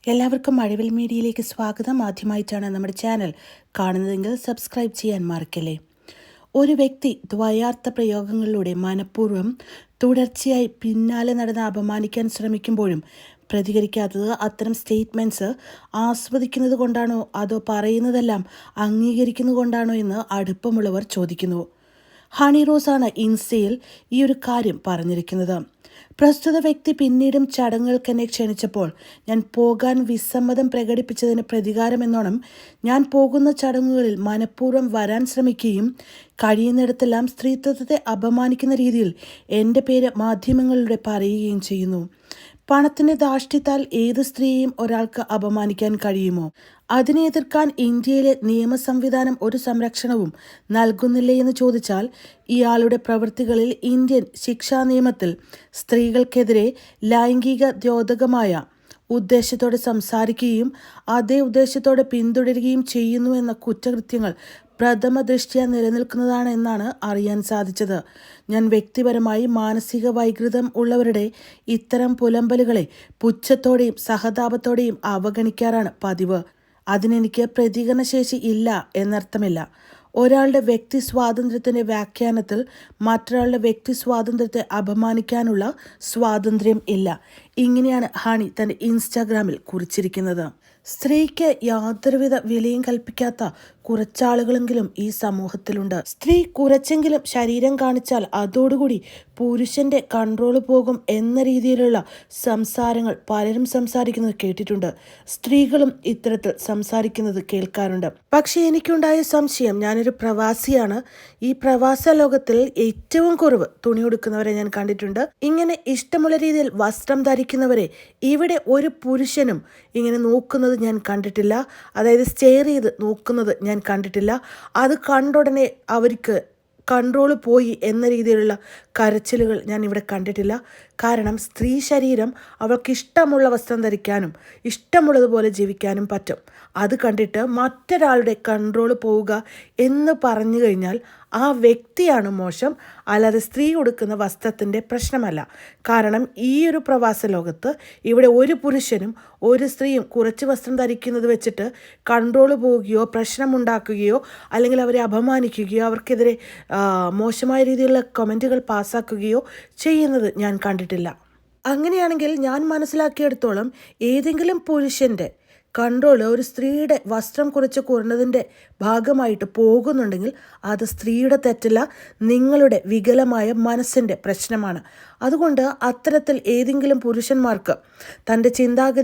എല്ലാവർക്കും മഴവിൽ മീഡിയയിലേക്ക് സ്വാഗതം. ആദ്യമായിട്ടാണ് നമ്മുടെ ചാനൽ കാണുന്നതെങ്കിൽ സബ്സ്ക്രൈബ് ചെയ്യാൻ മറക്കല്ലേ. ഒരു വ്യക്തി ദ്വയാർത്ഥ പ്രയോഗങ്ങളിലൂടെ മനഃപൂർവ്വം തുടർച്ചയായി പിന്നാലെ നടന്ന് അപമാനിക്കാൻ ശ്രമിക്കുമ്പോഴും പ്രതികരിക്കാത്തത് അത്തരം സ്റ്റേറ്റ്മെൻറ്റ്സ് ആസ്വദിക്കുന്നത് കൊണ്ടാണോ അതോ പറയുന്നതെല്ലാം അംഗീകരിക്കുന്നത് കൊണ്ടാണോ എന്ന് അടുപ്പമുള്ളവർ ചോദിക്കുന്നു. ഹണി റോസാണ് ഇൻസ്റ്റയിൽ ഈ ഒരു കാര്യം പറഞ്ഞിരിക്കുന്നത്. പ്രസ്തുത വ്യക്തി പിന്നീടും ചടങ്ങുകൾക്ക് എന്നെ ക്ഷണിച്ചപ്പോൾ ഞാൻ പോകാൻ വിസമ്മതം പ്രകടിപ്പിച്ചതിന് പ്രതികാരമെന്നോണം ഞാൻ പോകുന്ന ചടങ്ങുകളിൽ മനഃപൂർവ്വം വരാൻ ശ്രമിക്കുകയും കഴിയുന്നിടത്തെല്ലാം സ്ത്രീത്വത്തെ അപമാനിക്കുന്ന രീതിയിൽ എൻ്റെ പേര് മാധ്യമങ്ങളിലൂടെ പറയുകയും ചെയ്യുന്നു. പണത്തിൻ്റെ ധാർഷ്ട്യത്താൽ ഏത് സ്ത്രീയെയും ഒരാൾക്ക് അപമാനിക്കാൻ കഴിയുമോ? അതിനെ എതിർക്കാൻ ഇന്ത്യയിലെ നിയമ സംവിധാനം ഒരു സംരക്ഷണവും നൽകുന്നില്ലേ എന്ന് ചോദിച്ചാൽ, ഇയാളുടെ പ്രവൃത്തികളിൽ ഇന്ത്യൻ ശിക്ഷാ നിയമത്തിൽ സ്ത്രീകൾക്കെതിരെ ലൈംഗിക ദ്യോതകമായ ഉദ്ദേശത്തോടെ സംസാരിക്കുകയും അതേ ഉദ്ദേശത്തോടെ പിന്തുടരുകയും ചെയ്യുന്നു എന്ന കുറ്റകൃത്യങ്ങൾ പ്രഥമ ദൃഷ്ട്യാ നിലനിൽക്കുന്നതാണ് എന്നാണ് അറിയാൻ സാധിച്ചത്. ഞാൻ വ്യക്തിപരമായി മാനസിക വൈകൃതം ഉള്ളവരുടെ ഇത്തരം പുലമ്പലുകളെ പുച്ഛത്തോടെയും സഹതാപത്തോടെയും അവഗണിക്കാറാണ് പതിവ്. അതിനെനിക്ക് പ്രതികരണശേഷി ഇല്ല എന്നർത്ഥമില്ല. ഒരാളുടെ വ്യക്തി സ്വാതന്ത്ര്യത്തിൻ്റെ വ്യാഖ്യാനത്തിൽ മറ്റൊരാളുടെ വ്യക്തി സ്വാതന്ത്ര്യത്തെ അപമാനിക്കാനുള്ള സ്വാതന്ത്ര്യം ഇല്ല. ഇങ്ങനെയാണ് ഹണി തൻ്റെ ഇൻസ്റ്റാഗ്രാമിൽ കുറിച്ചിരിക്കുന്നത്. സ്ത്രീക്ക് യാതൊരുവിധ വിലയും കൽപ്പിക്കാത്ത കുറച്ചാളുകളെങ്കിലും ഈ സമൂഹത്തിലുണ്ട്. സ്ത്രീ കുറച്ചെങ്കിലും ശരീരം കാണിച്ചാൽ അതോടുകൂടി പുരുഷന്റെ കൺട്രോൾ പോകും എന്ന രീതിയിലുള്ള സംസാരങ്ങൾ പലരും സംസാരിക്കുന്നത് കേട്ടിട്ടുണ്ട്. സ്ത്രീകളും ഇത്തരത്തിൽ സംസാരിക്കുന്നത് കേൾക്കാറുണ്ട്. പക്ഷേ എനിക്കുണ്ടായ സംശയം, ഞാനൊരു പ്രവാസിയാണ്. ഈ പ്രവാസ ലോകത്തിൽ ഏറ്റവും കുറവ് തുണി ഉടുക്കുന്നവരെ ഞാൻ കണ്ടിട്ടുണ്ട്. ഇങ്ങനെ ഇഷ്ടമുള്ള രീതിയിൽ വസ്ത്രം ധരിക്കുന്നവരെ ഇവിടെ ഒരു പുരുഷനും ഇങ്ങനെ നോക്കുന്നത് ഞാൻ കണ്ടിട്ടില്ല. അതായത് സ്റ്റെയർ ചെയ്ത് നോക്കുന്നത് ഞാൻ കണ്ടിട്ടില്ല. അത് കണ്ടുടനെ അവർക്ക് കൺട്രോൾ പോയി എന്ന രീതിയിലുള്ള കരച്ചിലുകൾ ഞാൻ ഇവിടെ കണ്ടിട്ടില്ല. കാരണം സ്ത്രീ ശരീരം അവൾക്ക് ഇഷ്ടമുള്ള വസ്ത്രം ധരിക്കാനും ഇഷ്ടമുള്ളതുപോലെ ജീവിക്കാനും പറ്റും. അത് കണ്ടിട്ട് മറ്റൊരാളുടെ കൺട്രോൾ പോവുക എന്ന് പറഞ്ഞു കഴിഞ്ഞാൽ ആ വ്യക്തിയാണ് മോശം, അല്ലാതെ സ്ത്രീ ഉടുക്കുന്ന വസ്ത്രത്തിൻ്റെ പ്രശ്നമല്ല. കാരണം ഈ ഒരു പ്രവാസ ലോകത്ത് ഇവിടെ ഒരു പുരുഷനും ഒരു സ്ത്രീയും കുറച്ച് വസ്ത്രം ധരിക്കുന്നത് വെച്ചിട്ട് കൺട്രോൾ പോവുകയോ പ്രശ്നമുണ്ടാക്കുകയോ അല്ലെങ്കിൽ അവരെ അപമാനിക്കുകയോ അവർക്കെതിരെ മോശമായ രീതിയിലുള്ള കമൻറ്റുകൾ പാസ്സാക്കുകയോ ചെയ്യുന്നത് ഞാൻ കണ്ടിട്ടില്ല. അങ്ങനെയാണെങ്കിൽ ഞാൻ മനസ്സിലാക്കിയെടുത്തോളം ഏതെങ്കിലും പുരുഷൻ്റെ കൺട്രോൾ ഒരു സ്ത്രീയുടെ വസ്ത്രം കുറച്ച് കുറഞ്ഞതിൻ്റെ ഭാഗമായിട്ട് പോകുന്നുണ്ടെങ്കിൽ അത് സ്ത്രീയുടെ തെറ്റല്ല, നിങ്ങളുടെ വികലമായ മനസ്സിൻ്റെ പ്രശ്നമാണ്. അതുകൊണ്ട് അത്തരത്തിൽ ഏതെങ്കിലും പുരുഷന്മാർക്ക് തൻ്റെ ചിന്താഗതി